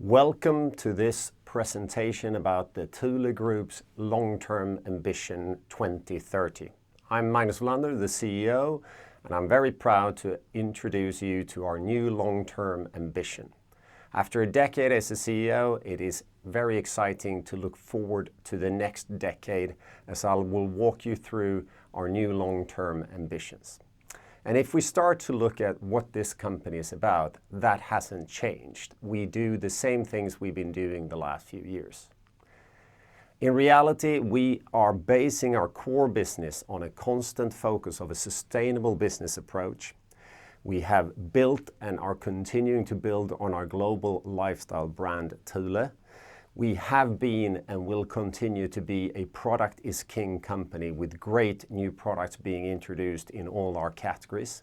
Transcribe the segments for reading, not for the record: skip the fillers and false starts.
Welcome to this presentation about the Thule Group's long-term ambition 2030. I'm Magnus Welander, the CEO, and I'm very proud to introduce you to our new long-term ambition. After a decade as a CEO, it is very exciting to look forward to the next decade as I will walk you through our new long-term ambitions. And if we start to look at what this company is about, that hasn't changed. We do the same things we've been doing the last few years. In reality, we are basing our core business on a constant focus of a sustainable business approach. We have built and are continuing to build on our global lifestyle brand Thule. We have been and will continue to be a product is king company with great new products being introduced in all our categories.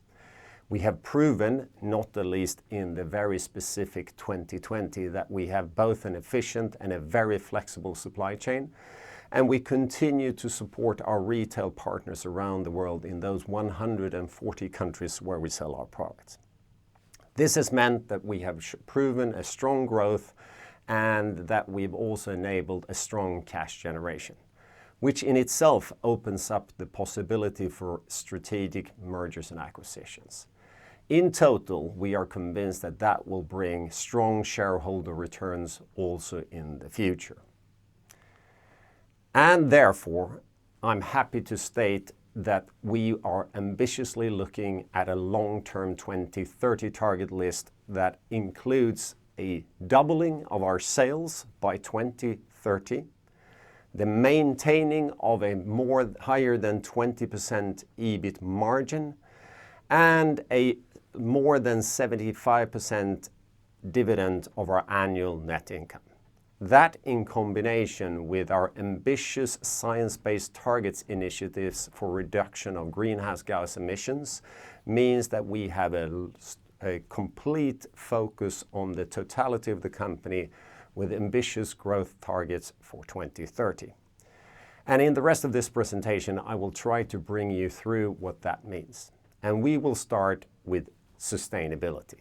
We have proven, not the least in the very specific 2020, that we have both an efficient and a very flexible supply chain. And we continue to support our retail partners around the world in those 140 countries where we sell our products. This has meant that we have proven a strong growth and that we've also enabled a strong cash generation, which in itself opens up the possibility for strategic mergers and acquisitions. In total, we are convinced that that will bring strong shareholder returns also in the future. And therefore, I'm happy to state that we are ambitiously looking at a long-term 2030 target list that includes a doubling of our sales by 2030, the maintaining of a higher than 20% EBIT margin, and a more than 75% dividend of our annual net income. That in combination with our ambitious science-based targets initiatives for reduction of greenhouse gas emissions means that we have a complete focus on the totality of the company with ambitious growth targets for 2030. And in the rest of this presentation, I will try to bring you through what that means. And we will start with sustainability.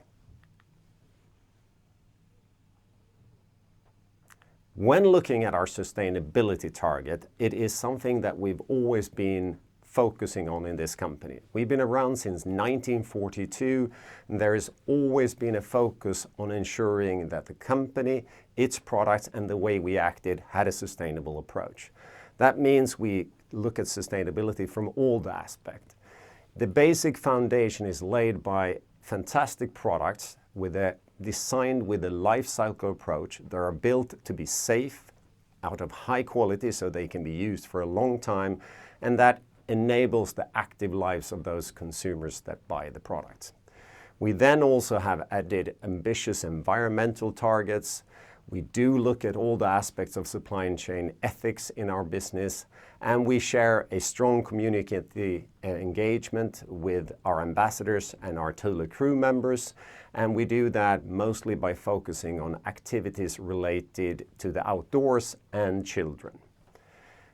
When looking at our sustainability target, it is something that we've always been focusing on in this company. We've been around since 1942, and there has always been a focus on ensuring that the company, its products, and the way we acted had a sustainable approach. That means we look at sustainability from all the aspects. The basic foundation is laid by fantastic products designed with a life cycle approach that are built to be safe, out of high quality so they can be used for a long time, and that enables the active lives of those consumers that buy the products. We then also have added ambitious environmental targets. We do look at all the aspects of supply chain ethics in our business, and we share a strong community engagement with our ambassadors and our Thule crew members, and we do that mostly by focusing on activities related to the outdoors and children.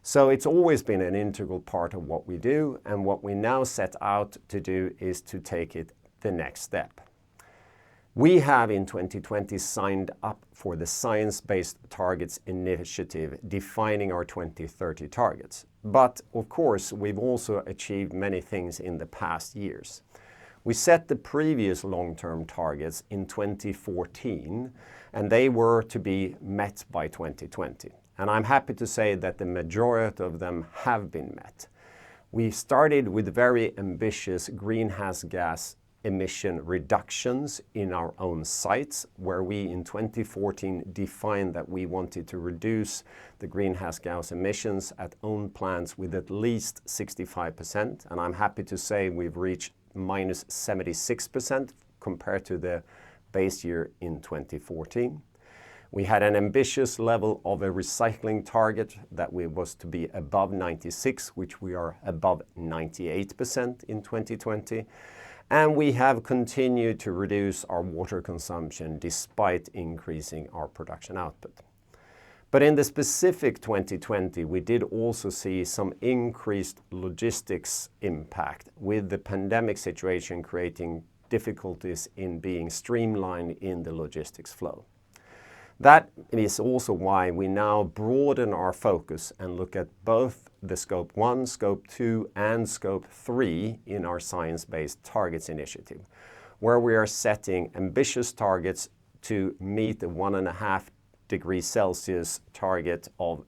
So it's always been an integral part of what we do, and what we now set out to do is to take it the next step. We have in 2020 signed up for the Science Based Targets initiative defining our 2030 targets. But of course, we've also achieved many things in the past years. We set the previous long-term targets in 2014, and they were to be met by 2020. And I'm happy to say that the majority of them have been met. We started with very ambitious greenhouse gas emission reductions in our own sites, where we in 2014 defined that we wanted to reduce the greenhouse gas emissions at own plants with at least 65%. And I'm happy to say we've reached minus 76% compared to the base year in 2014. We had an ambitious level of a recycling target that was to be above 96, which we are above 98% in 2020. And we have continued to reduce our water consumption despite increasing our production output. But in the specific 2020, we did also see some increased logistics impact with the pandemic situation creating difficulties in being streamlined in the logistics flow. That is also why we now broaden our focus and look at both the Scope 1, Scope 2 and Scope 3 in our Science-Based Targets initiative, where we are setting ambitious targets to meet the 1.5 degrees Celsius target of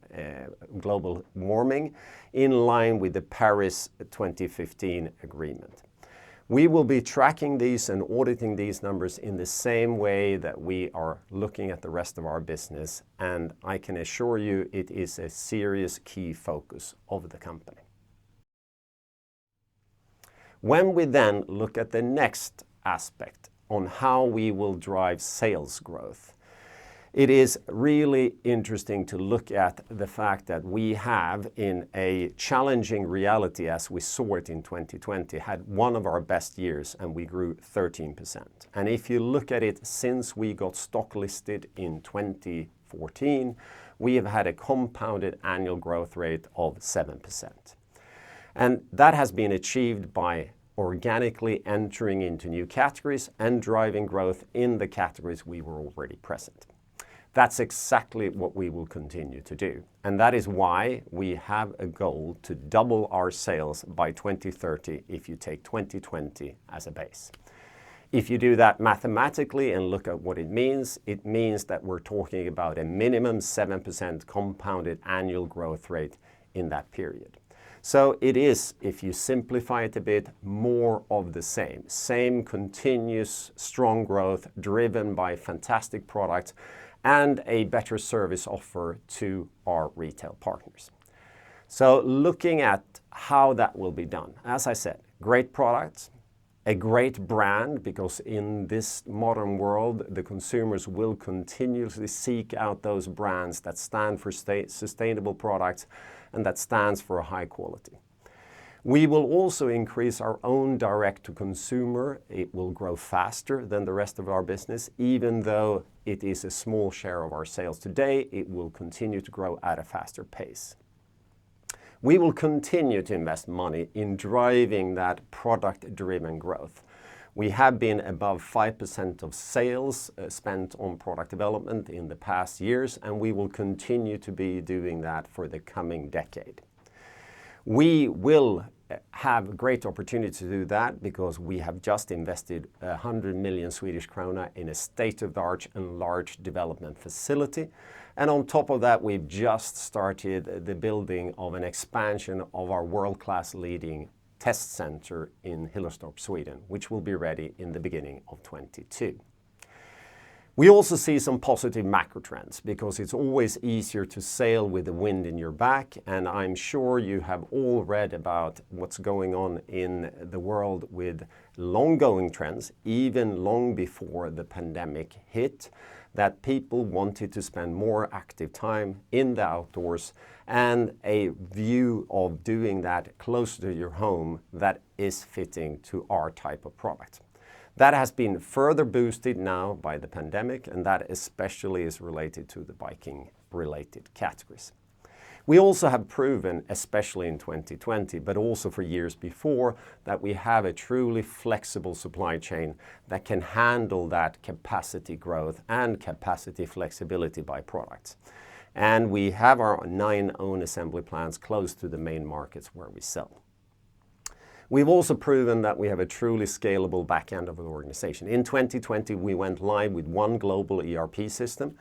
global warming in line with the Paris 2015 agreement. We will be tracking these and auditing these numbers in the same way that we are looking at the rest of our business, and I can assure you it is a serious key focus of the company. When we then look at the next aspect on how we will drive sales growth, it is really interesting to look at the fact that we have, in a challenging reality as we saw it in 2020, had one of our best years and we grew 13%. And if you look at it since we got stock listed in 2014, we have had a compounded annual growth rate of 7%. And that has been achieved by organically entering into new categories and driving growth in the categories we were already present. That's exactly what we will continue to do. And that is why we have a goal to double our sales by 2030 if you take 2020 as a base. If you do that mathematically and look at what it means that we're talking about a minimum 7% compounded annual growth rate in that period. So it is, if you simplify it a bit, more of the same. Same continuous strong growth driven by fantastic products and a better service offer to our retail partners. So looking at how that will be done, as I said, great products, a great brand, because in this modern world, the consumers will continuously seek out those brands that stand for sustainable products and that stands for a high quality. We will also increase our own direct-to-consumer. It will grow faster than the rest of our business, even though it is a small share of our sales today. It will continue to grow at a faster pace. We will continue to invest money in driving that product-driven growth. We have been above 5% of sales spent on product development in the past years, and we will continue to be doing that for the coming decade. We will have great opportunity to do that because we have just invested 100 million Swedish krona in a state-of-the-art and large development facility. And on top of that, we've just started the building of an expansion of our world-class leading test center in Hillerstorp, Sweden, which will be ready in the beginning of 2022. We also see some positive macro trends because it's always easier to sail with the wind in your back, and I'm sure you have all read about what's going on in the world with long-going trends, even long before the pandemic hit, that people wanted to spend more active time in the outdoors and a view of doing that closer to your home that is fitting to our type of product. That has been further boosted now by the pandemic, and that especially is related to the biking-related categories. We also have proven, especially in 2020, but also for years before, that we have a truly flexible supply chain that can handle that capacity growth and capacity flexibility by products. And we have our 9 own assembly plants close to the main markets where we sell. We've also proven that we have a truly scalable back end of the organization. In 2020, we went live with one global ERP system.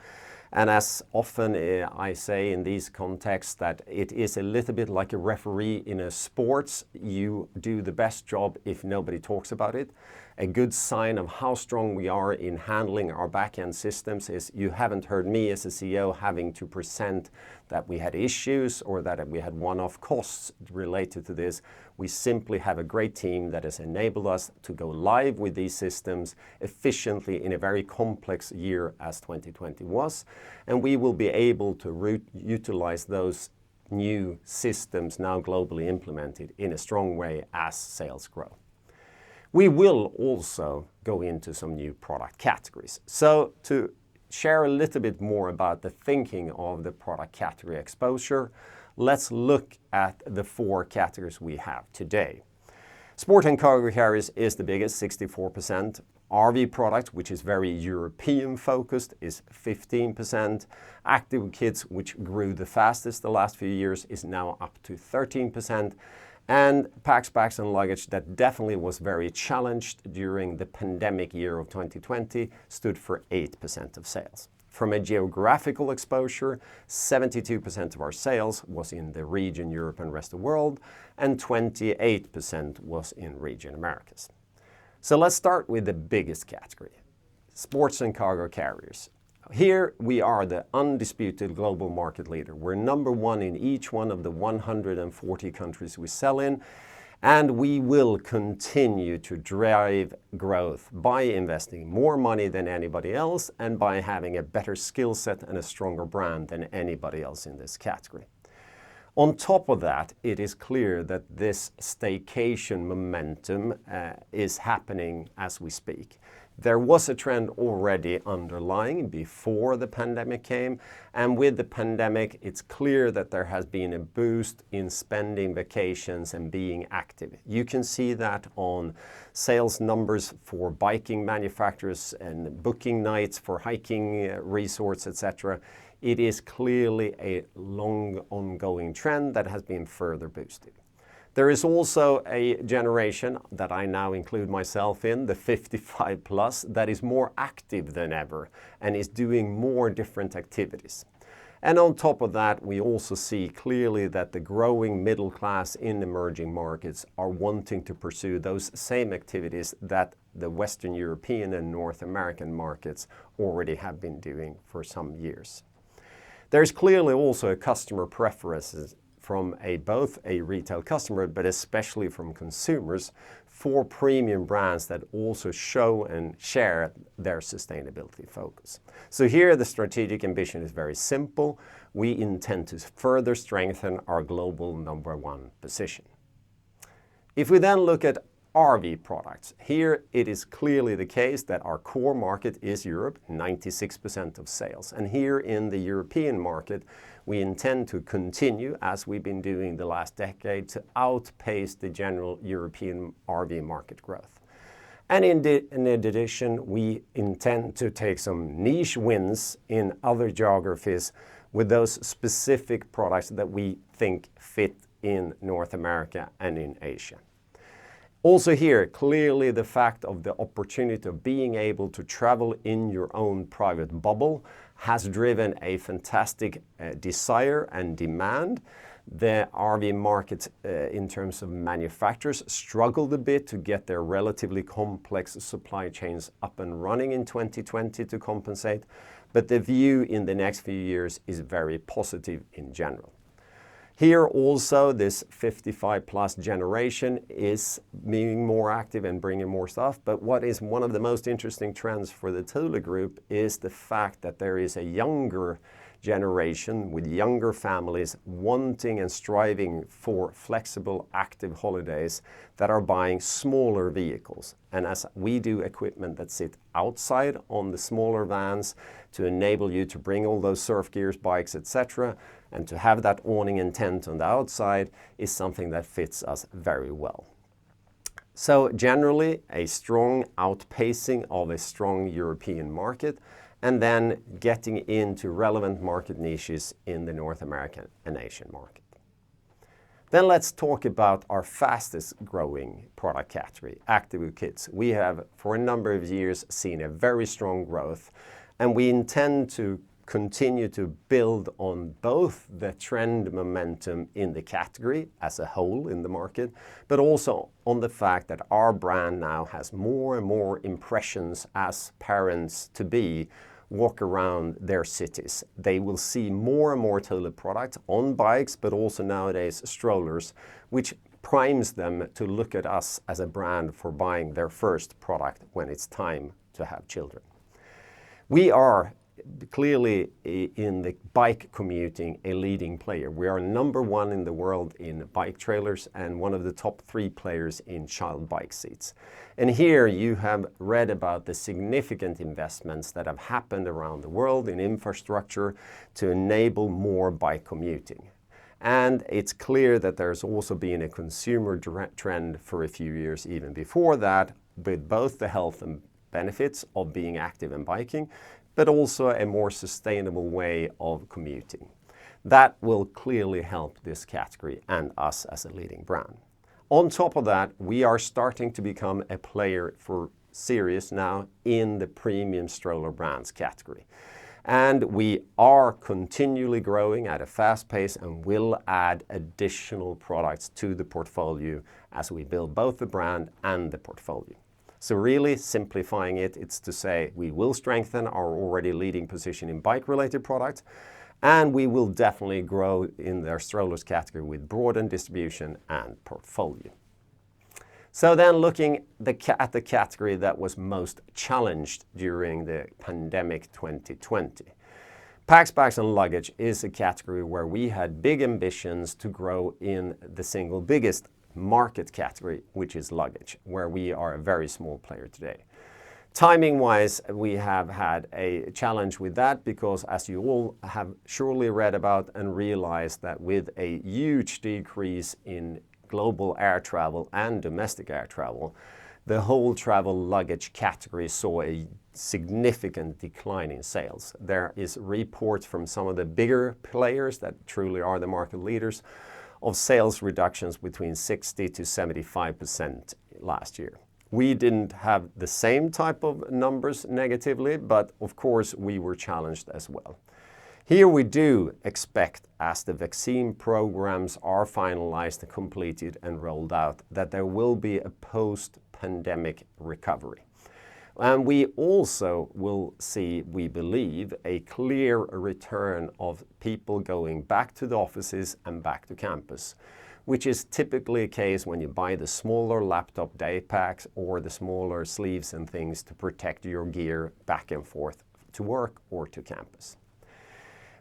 And as often I say in these contexts, that it is a little bit like a referee in a sports. You do the best job if nobody talks about it. A good sign of how strong we are in handling our back-end systems is you haven't heard me as a CEO having to present that we had issues or that we had one-off costs related to this. We simply have a great team that has enabled us to go live with these systems efficiently in a very complex year as 2020 was. And we will be able to utilize those new systems now globally implemented in a strong way as sales grow. We will also go into some new product categories. So to share a little bit more about the thinking of the product category exposure, let's look at the 4 categories we have today. Sport&Cargo Carriers is the biggest, 64%. RV product, which is very European focused, is 15%. Active Kids, which grew the fastest the last few years, is now up to 13%. And packs, bags and luggage, that definitely was very challenged during the pandemic year of 2020, stood for 8% of sales. From a geographical exposure, 72% of our sales was in the region Europe and rest of the world, and 28% was in region Americas. So let's start with the biggest category, Sports and Cargo Carriers. Here we are the undisputed global market leader. We're number one in each one of the 140 countries we sell in, and we will continue to drive growth by investing more money than anybody else and by having a better skill set and a stronger brand than anybody else in this category. On top of that, it is clear that this staycation momentum is happening as we speak. There was a trend already underlying before the pandemic came, and with the pandemic, it's clear that there has been a boost in spending vacations and being active. You can see that on sales numbers for biking manufacturers and booking nights for hiking resorts, etc. It is clearly a long ongoing trend that has been further boosted. There is also a generation that I now include myself in, the 55 plus, that is more active than ever and is doing more different activities. And on top of that, we also see clearly that the growing middle class in emerging markets are wanting to pursue those same activities that the Western European and North American markets already have been doing for some years. There's clearly also a customer preferences from both a retail customer, but especially from consumers, for premium brands that also show and share their sustainability focus. So here the strategic ambition is very simple. We intend to further strengthen our global number one position. If we then look at RV products, here it is clearly the case that our core market is Europe, 96% of sales. And here in the European market, we intend to continue, as we've been doing the last decade, to outpace the general European RV market growth. And in addition, we intend to take some niche wins in other geographies with those specific products that we think fit in North America and in Asia. Also here, clearly the fact of the opportunity of being able to travel in your own private bubble has driven a fantastic desire and demand. The RV market in terms of manufacturers struggled a bit to get their relatively complex supply chains up and running in 2020 to compensate, but the view in the next few years is very positive in general. Here also, this 55 plus generation is being more active and bringing more stuff. But what is one of the most interesting trends for the Thule Group is the fact that there is a younger generation with younger families wanting and striving for flexible, active holidays that are buying smaller vehicles. And as we do equipment that sit outside on the smaller vans to enable you to bring all those surf gears, bikes, etc., and to have that awning and tent on the outside is something that fits us very well. So generally, a strong outpacing of a strong European market, and then getting into relevant market niches in the North American and Asian market. Then let's talk about our fastest growing product category, Active Kids. We have for a number of years seen a very strong growth, and we intend to continue to build on both the trend momentum in the category as a whole in the market, but also on the fact that our brand now has more and more impressions as parents-to-be walk around their cities. They will see more and more Thule products on bikes, but also nowadays strollers, which primes them to look at us as a brand for buying their first product when it's time to have children. We are clearly in the bike commuting a leading player. We are number one in the world in bike trailers and one of the top 3 players in child bike seats. And here you have read about the significant investments that have happened around the world in infrastructure to enable more bike commuting. And it's clear that there's also been a consumer trend for a few years even before that, with both the health and benefits of being active and biking, but also a more sustainable way of commuting. That will clearly help this category and us as a leading brand. On top of that, we are starting to become a player for serious now in the premium stroller brands category. And we are continually growing at a fast pace and will add additional products to the portfolio as we build both the brand and the portfolio. So really simplifying it, it's to say we will strengthen our already leading position in bike-related products, and we will definitely grow in their strollers category with broadened distribution and portfolio. So then looking at the category that was most challenged during the pandemic 2020. Packs, bags and luggage is a category where we had big ambitions to grow in the single biggest market category, which is luggage, where we are a very small player today. Timing-wise, we have had a challenge with that because, as you all have surely read about and realized, that with a huge decrease in global air travel and domestic air travel, the whole travel luggage category saw a significant decline in sales. There is reports from some of the bigger players that truly are the market leaders of sales reductions between 60 to 75% last year. We didn't have the same type of numbers negatively, but of course we were challenged as well. Here we do expect, as the vaccine programs are finalized, completed and rolled out, that there will be a post-pandemic recovery. And we also will see, we believe, a clear return of people going back to the offices and back to campus, which is typically a case when you buy the smaller laptop day packs or the smaller sleeves and things to protect your gear back and forth to work or to campus.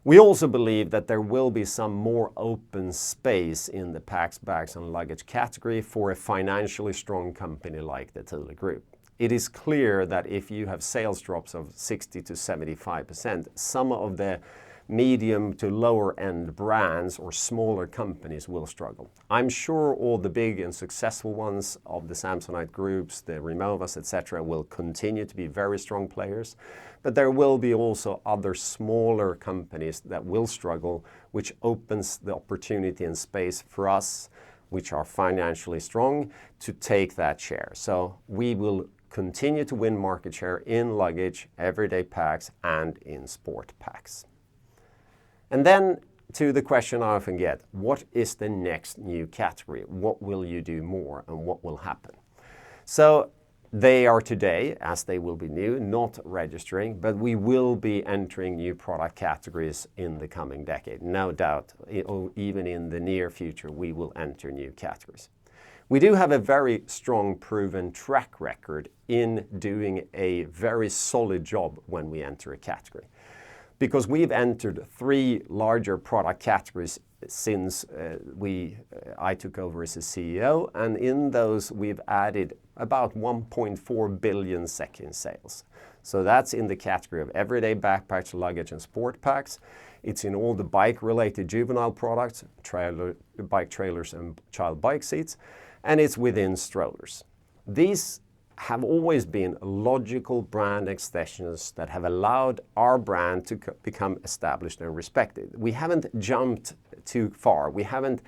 We also believe that there will be some more open space in the packs, bags and luggage category for a financially strong company like the Thule Group. It is clear that if you have sales drops of 60 to 75%, some of the medium to lower end brands or smaller companies will struggle. I'm sure all the big and successful ones of the Samsonite groups, the Removas, etc., will continue to be very strong players, but there will be also other smaller companies that will struggle, which opens the opportunity and space for us, which are financially strong, to take that share. So we will continue to win market share in luggage, everyday packs and in sport packs. And then to the question I often get, what is the next new category? What will you do more and what will happen? So they are today, as they will be new, not registering, but we will be entering new product categories in the coming decade. No doubt, even in the near future, we will enter new categories. We do have a very strong proven track record in doing a very solid job when we enter a category, because we've entered 3 larger product categories since I took over as a CEO, and in those we've added about 1.4 billion SEK in sales. So that's in the category of everyday backpacks, luggage and sport packs. It's in all the bike-related juvenile products, bike trailers and child bike seats, and it's within strollers. These have always been logical brand extensions that have allowed our brand to become established and respected. We haven't jumped too far. We haven't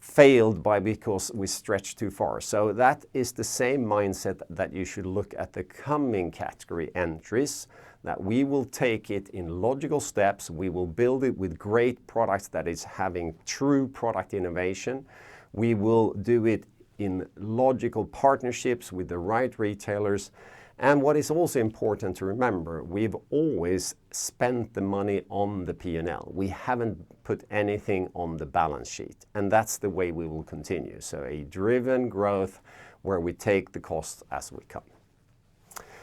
failed because we stretched too far. So that is the same mindset that you should look at the coming category entries, that we will take it in logical steps. We will build it with great products that is having true product innovation. We will do it in logical partnerships with the right retailers. And what is also important to remember, we've always spent the money on the P&L. We haven't put anything on the balance sheet. And that's the way we will continue. So a driven growth where we take the costs as we come.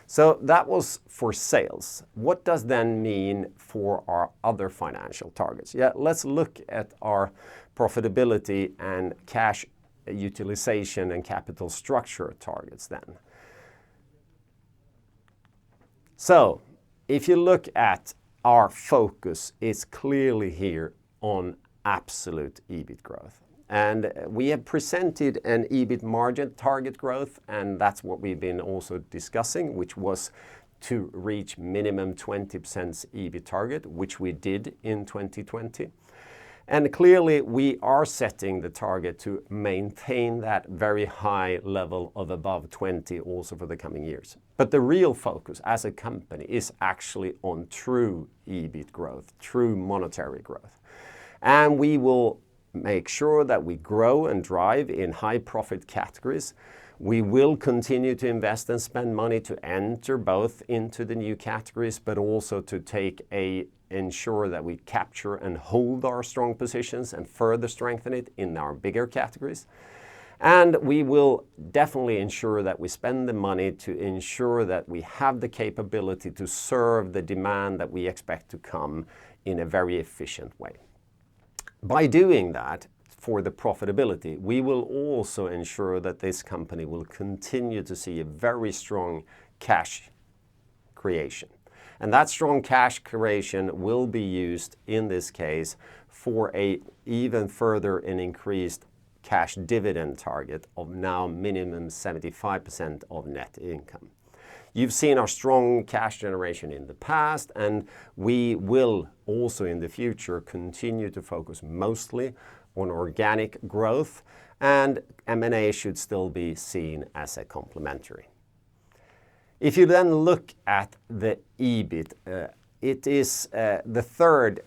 So that was for sales. What does then mean for our other financial targets? Yeah, let's look at our profitability and cash utilization and capital structure targets then. So if you look at our focus, it's clearly here on absolute EBIT growth. And we have presented an EBIT margin target growth, and that's what we've been also discussing, which was to reach minimum 20% EBIT target, which we did in 2020. And clearly we are setting the target to maintain that very high level of above 20 also for the coming years. But the real focus as a company is actually on true EBIT growth, true monetary growth. And we will make sure that we grow and drive in high profit categories. We will continue to invest and spend money to enter both into the new categories, but also to ensure that we capture and hold our strong positions and further strengthen it in our bigger categories. And we will definitely ensure that we spend the money to ensure that we have the capability to serve the demand that we expect to come in a very efficient way. By doing that, for the profitability, we will also ensure that this company will continue to see a very strong cash creation. And that strong cash creation will be used in this case for a even further and increased cash dividend target of now minimum 75% of net income. You've seen our strong cash generation in the past, and we will also in the future continue to focus mostly on organic growth, and M&A should still be seen as a complementary. If you then look at the EBIT, it is the third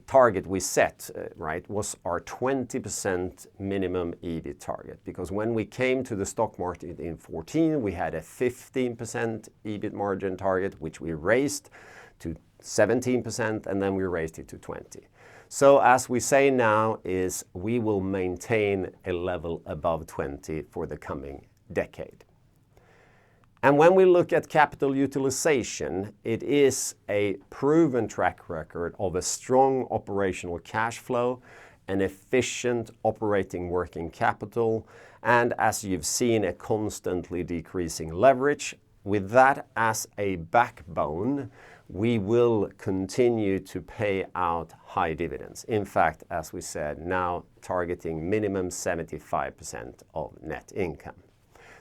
target we set, right, was our 20% minimum EBIT target. Because when we came to the stock market in 2014, we had a 15% EBIT margin target, which we raised to 17%, and then we raised it to 20%. So as we say now is we will maintain a level above 20 for the coming decade. And when we look at capital utilization, it is a proven track record of a strong operational cash flow, an efficient operating working capital, and as you've seen, a constantly decreasing leverage. With that as a backbone, we will continue to pay out high dividends. In fact, as we said, now targeting minimum 75% of net income.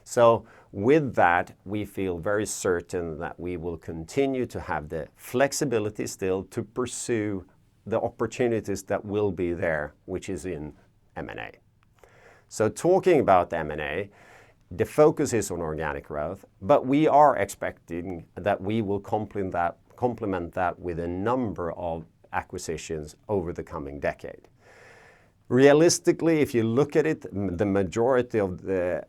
So with that, we feel very certain that we will continue to have the flexibility still to pursue the opportunities that will be there, which is in M&A. So talking about M&A, the focus is on organic growth, but we are expecting that we will complement that with a number of acquisitions over the coming decade. Realistically, if you look at it, the majority of the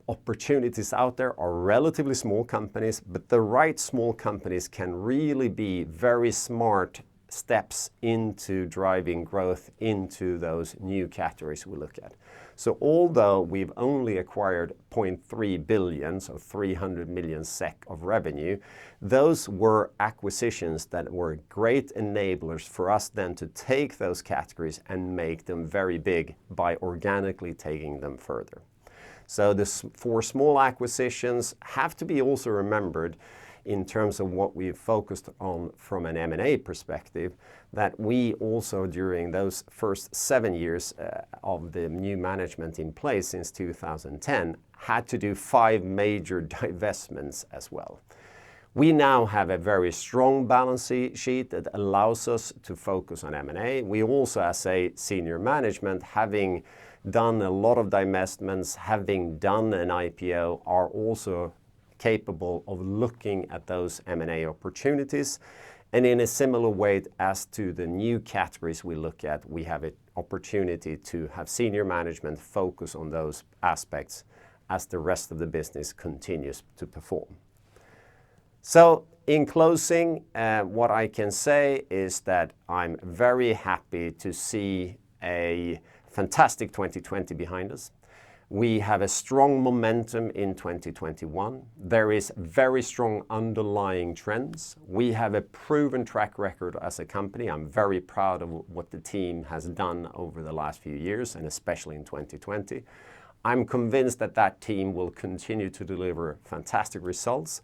opportunities out there are relatively small companies, but the right small companies can really be very smart steps into driving growth into those new categories we look at. So although we've only acquired 0.3 billion, so 300 million SEK of revenue, those were acquisitions that were great enablers for us then to take those categories and make them very big by organically taking them further. So the 4 small acquisitions have to be also remembered in terms of what we've focused on from an M&A perspective, that we also during those first 7 years of the new management in place since 2010 had to do 5 major divestments as well. We now have a very strong balance sheet that allows us to focus on M&A. We also, as a senior management, having done a lot of divestments, having done an IPO, are also capable of looking at those M&A opportunities. And in a similar way as to the new categories we look at, we have an opportunity to have senior management focus on those aspects as the rest of the business continues to perform. So in closing, what I can say is that I'm very happy to see a fantastic 2020 behind us. We have a strong momentum in 2021. There is very strong underlying trends. We have a proven track record as a company. I'm very proud of what the team has done over the last few years, and especially in 2020. I'm convinced that that team will continue to deliver fantastic results.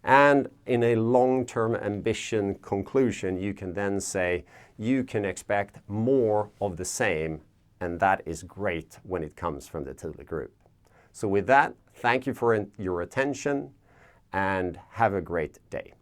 And in a long-term ambition conclusion, you can then say you can expect more of the same, and that is great when it comes from the Thule Group. So with that, thank you for your attention and have a great day.